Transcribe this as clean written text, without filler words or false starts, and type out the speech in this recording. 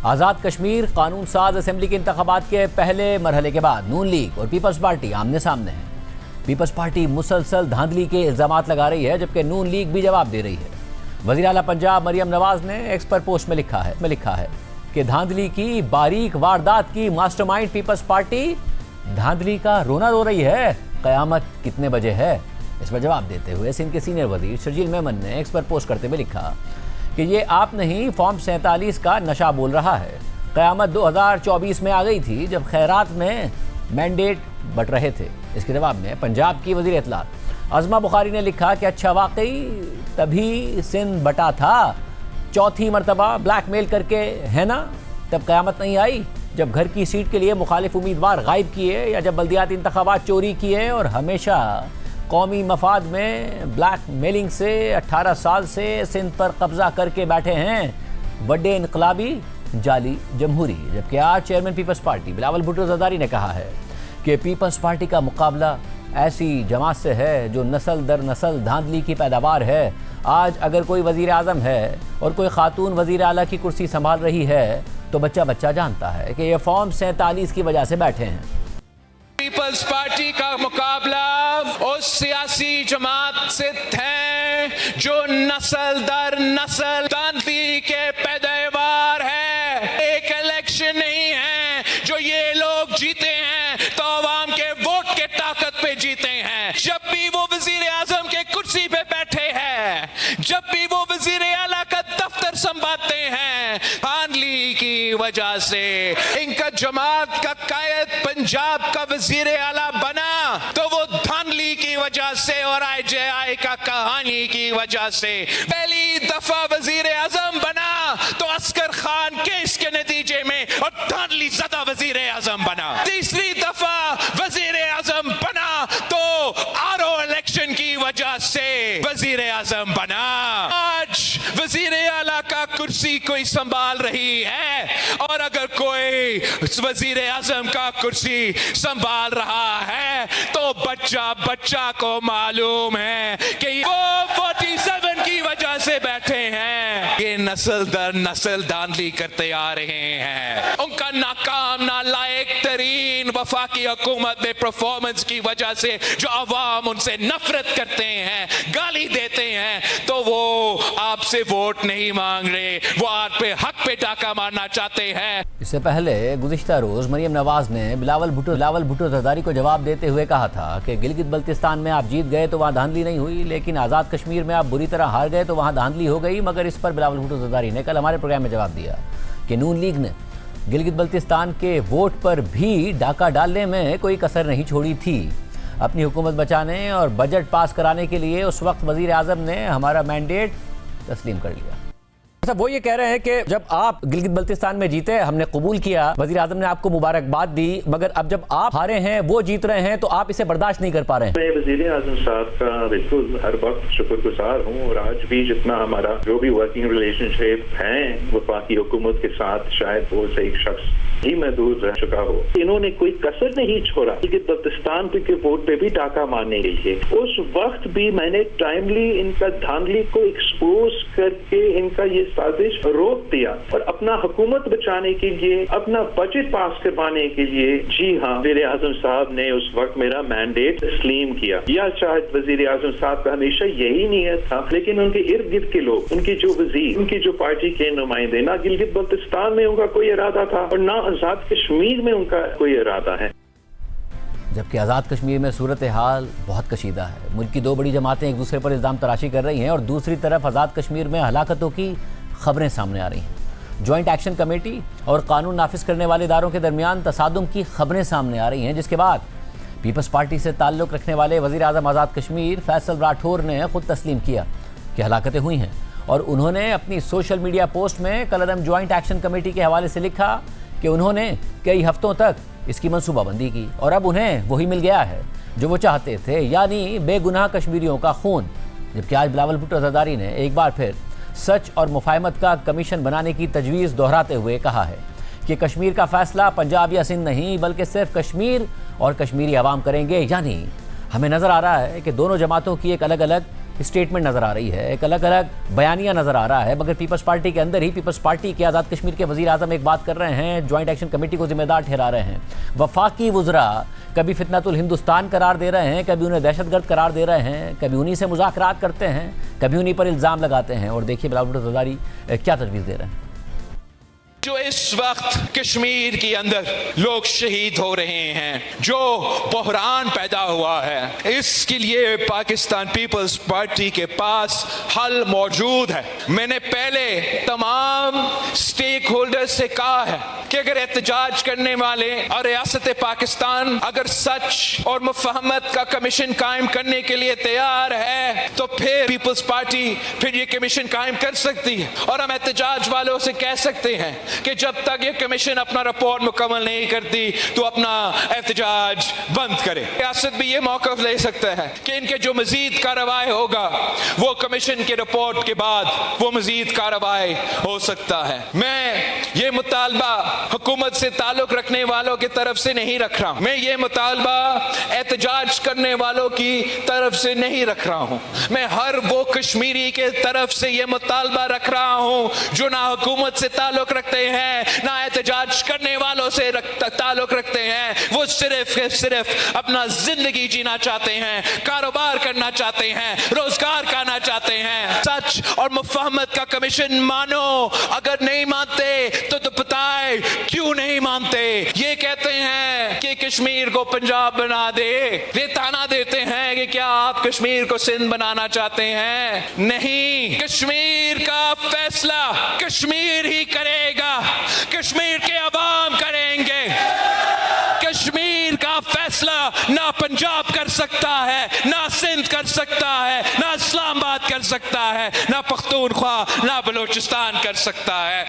آزاد کشمیر قانون ساز اسمبلی کے انتخابات کے پہلے مرحلے کے بعد نون لیگ اور پیپلز پارٹی آمنے سامنے ہیں۔ پیپلز پارٹی مسلسل دھاندلی کے الزامات لگا رہی ہے، جبکہ نون لیگ بھی جواب دے رہی ہے۔ وزیر اعلیٰ پنجاب مریم نواز نے ایکس پر پوسٹ میں لکھا ہے کہ دھاندلی کی باریک واردات کی ماسٹر مائنڈ پیپلز پارٹی دھاندلی کا رونا رو رہی ہے، قیامت کتنے بجے ہے؟ اس پر جواب دیتے ہوئے سندھ کے سینئر وزیر شرجیل میمن نے ایکس پر پوسٹ کرتے ہوئے لکھا کہ یہ آپ نہیں، فارم 47 کا نشہ بول رہا ہے۔ قیامت 2024 میں آ گئی تھی جب خیرات میں مینڈیٹ بٹ رہے تھے۔ اس کے جواب میں پنجاب کی وزیر اطلاعات عظمہ بخاری نے لکھا کہ اچھا واقعی تبھی سندھ بٹا تھا، چوتھی مرتبہ بلیک میل کر کے ہے نا؟ تب قیامت نہیں آئی جب گھر کی سیٹ کے لیے مخالف امیدوار غائب کیے، یا جب بلدیاتی انتخابات چوری کیے اور ہمیشہ قومی مفاد میں بلیک میلنگ سے 18 سال سے سندھ پر قبضہ کر کے بیٹھے ہیں بڑے انقلابی جعلی جمہوری۔ جبکہ آج چیئرمین پیپلز پارٹی بلاول بھٹو زرداری نے کہا ہے کہ پیپلز پارٹی کا مقابلہ ایسی جماعت سے ہے جو نسل در نسل دھاندلی کی پیداوار ہے۔ آج اگر کوئی وزیر اعظم ہے اور کوئی خاتون وزیر اعلیٰ کی کرسی سنبھال رہی ہے تو بچہ جانتا ہے کہ یہ فارم 47 کی وجہ سے بیٹھے ہیں۔ پیپلز پارٹی کا مقابلہ اس سیاسی جماعت سے ہے جو نسل در نسل دھاندلی کے پیداوار ہے۔ ایک الیکشن نہیں ہے جو یہ لوگ جیتے ہیں تو عوام کے ووٹ کے طاقت پہ جیتے ہیں۔ جب بھی وہ وزیر اعظم کے کرسی پہ بیٹھے ہیں، جب بھی وہ وزیر اعلیٰ کا دفتر سنبھالتے ہیں، دھاندلی کی وجہ سے ان کا جماعت کا قائد پنجاب کا وزیر اعلیٰ بنا تو وہ دھاندلی کی وجہ سے اور IJI کا کہانی کی وجہ سے۔ پہلی دفعہ وزیر اعظم بنا تو عسکر خان کیس کے نتیجے میں اور دھاندلی زدہ وزیر اعظم بنا۔ تیسری دفعہ وزیر اعظم بنا تو RO الیکشن کی وجہ سے وزیر اعظم بنا۔ آج وزیر اعلیٰ کا کرسی کوئی سنبھال رہی ہے، اور اگر کوئی وزیر اعظم کا کرسی سنبھال رہا ہے تو بچہ کو معلوم ہے کہ وہ 47 کی وجہ سے بیٹھے ہیں۔ یہ نسل در نسل دھاندلی کرتے آ رہے ہیں۔ ان کا ناکام نالائق ترین وفاقی حکومت میں پرفارمنس کی وجہ سے جو عوام ان سے نفرت کرتے ہیں، گالی دیتے ہیں، تو وہ آپ سے ووٹ نہیں مانگ رہے، وہ آپ پہ حق پہ ڈاکہ مارنا چاہتے ہیں۔ اس سے پہلے گزشتہ روز مریم نواز نے بلاول بھٹو زرداری کو جواب دیتے ہوئے کہا تھا کہ گلگت بلتستان میں آپ جیت گئے تو وہاں دھاندلی نہیں ہوئی، لیکن آزاد کشمیر میں آپ بری طرح ہار گئے تو وہاں دھاندلی ہو گئی۔ مگر اس پر بلاول بھٹو زرداری نے کل ہمارے پروگرام میں جواب دیا کہ نون لیگ نے گلگت بلتستان کے ووٹ پر بھی ڈاکہ ڈالنے میں کوئی کسر نہیں چھوڑی تھی۔ اپنی حکومت بچانے اور بجٹ پاس کرانے کے لیے اس وقت وزیر اعظم نے ہمارا مینڈیٹ تسلیم کر لیا۔ وہ یہ کہہ رہے ہیں کہ جب آپ گلگت بلتستان میں جیتے ہم نے قبول کیا، وزیر اعظم نے آپ کو مبارکباد دی، مگر اب جب آپ ہارے ہیں، وہ جیت رہے ہیں، تو آپ اسے برداشت نہیں کر پا رہے ہیں۔ میں وزیر اعظم صاحب کا بالکل ہر وقت شکر گزار ہوں، اور آج بھی جتنا ہمارا جو بھی ورکنگ ریلیشن شپ ہیں وفاقی حکومت کے ساتھ، شاید وہ سے ایک شخص ہی محدود رہ چکا ہو۔ انہوں نے کوئی کسر نہیں چھوڑا گلگت بلتستان کے ووٹ پہ بھی ڈاکہ مارنے کے لیے۔ اس وقت بھی میں نے ٹائملی ان کا دھاندلی کو ایکسپوز کر کے ان کا یہ سازش روک دیا، اور اپنا حکومت بچانے کے لیے، اپنا بجٹ پاس کروانے کے لیے، جی ہاں، وزیر اعظم صاحب نے اس وقت میرا مینڈیٹ تسلیم کیا۔ یا شاید وزیر اعظم صاحب کا ہمیشہ یہی نیت تھا، لیکن ان کے ارد گرد کے لوگ، ان کے جو وزیر، ان کی جو پارٹی کے نمائندے، نہ گلگت بلتستان میں ان کا کوئی ارادہ تھا اور نہ آزاد کشمیر میں ان کا کوئی ارادہ ہے۔ جبکہ آزاد کشمیر میں صورتحال بہت کشیدہ ہے۔ ملک کی دو بڑی جماعتیں ایک دوسرے پر الزام تراشی کر رہی ہیں، اور دوسری طرف آزاد کشمیر میں ہلاکتوں کی خبریں سامنے آ رہی ہیں۔ جوائنٹ ایکشن کمیٹی اور قانون نافذ کرنے والے اداروں کے درمیان تصادم کی خبریں سامنے آ رہی ہیں، جس کے بعد پیپلز پارٹی سے تعلق رکھنے والے وزیر اعظم آزاد کشمیر فیصل راٹھور نے خود تسلیم کیا کہ ہلاکتیں ہوئی ہیں، اور انہوں نے اپنی سوشل میڈیا پوسٹ میں کل عدم جوائنٹ ایکشن کمیٹی کے حوالے سے لکھا کہ انہوں نے کئی ہفتوں تک اس کی منصوبہ بندی کی، اور اب انہیں وہی مل گیا ہے جو وہ چاہتے تھے، یعنی بے گناہ کشمیریوں کا خون۔ جبکہ آج بلاول بھٹو زرداری نے ایک بار پھر سچ اور مفاہمت کا کمیشن بنانے کی تجویز دہراتے ہوئے کہا ہے کہ کشمیر کا فیصلہ پنجاب یا سندھ نہیں بلکہ صرف کشمیر اور کشمیری عوام کریں گے۔ یعنی ہمیں نظر آ رہا ہے کہ دونوں جماعتوں کی ایک الگ الگ اسٹیٹمنٹ نظر آ رہی ہے, ایک الگ الگ بیانیہ نظر آ رہا ہے, مگر پیپلز پارٹی کے اندر ہی پیپلز پارٹی کے آزاد کشمیر کے وزیر اعظم ایک بات کر رہے ہیں, جوائنٹ ایکشن کمیٹی کو ذمہ دار ٹھہرا رہے ہیں. وفاقی وزراء کبھی فتنۃ الہندوستان قرار دے رہے ہیں, کبھی انہیں دہشت گرد قرار دے رہے ہیں, کبھی انہی سے مذاکرات کرتے ہیں, کبھی انہی پر الزام لگاتے ہیں. اور دیکھیے بلاول بھٹو زرداری کیا تجویز دے رہے ہیں. جو اس وقت کشمیر کے اندر لوگ شہید ہو رہے ہیں, جو بحران پیدا ہوا ہے, اس کے لیے پاکستان پیپلز پارٹی کے پاس حل موجود ہے. میں نے پہلے تمام سٹیک ہولڈر سے کہا ہے کہ اگر احتجاج کرنے والے اور ریاست پاکستان اگر سچ اور مفاہمت کا کمیشن قائم کرنے کے لیے تیار ہے تو پھر پیپلز پارٹی پھر یہ کمیشن قائم کر سکتی ہے. اور ہم احتجاج والوں سے کہہ سکتے ہیں کہ جب تک یہ کمیشن اپنا رپورٹ مکمل نہیں کرتی تو اپنا احتجاج بند کرے. ریاست بھی یہ موقف لے سکتا ہے کہ ان کے جو مزید کارروائی ہوگا وہ کمیشن کے رپورٹ کے بعد وہ مزید کارروائی ہو سکتا ہے. میں یہ مطالبہ حکومت سے تعلق رکھنے والوں کی طرف سے نہیں رکھ رہا ہوں, میں یہ مطالبہ احتجاج کرنے والوں کی طرف سے نہیں رکھ رہا ہوں, میں ہر وہ کشمیری کے طرف سے یہ مطالبہ رکھ رہا ہوں جو نہ حکومت سے تعلق رکھتے ہیں نہ احتجاج کرنے والوں سے تعلق رکھتے ہیں. وہ صرف اپنا زندگی جینا چاہتے ہیں, کاروبار کرنا چاہتے ہیں, روزگار کرنا چاہتے ہیں. سچ اور مفاہمت کا کمیشن مانو, اگر نہیں مانتے تو بتائیں کیوں نہیں مانتے. یہ کہتے ہیں کہ کشمیر کو پنجاب بنا دے, یہ تانا دیتے ہیں کہ کیا آپ کشمیر کو سندھ بنانا چاہتے ہیں. نہیں, کشمیر کا فیصلہ کشمیر ہی کرے گا, کشمیر کے عوام کریں گے. کشمیر کا فیصلہ نہ پنجاب کر سکتا ہے, نہ سندھ کر سکتا ہے, نہ اسلام آباد کر سکتا ہے, نہ پختونخوا, نہ بلوچستان کر سکتا ہے.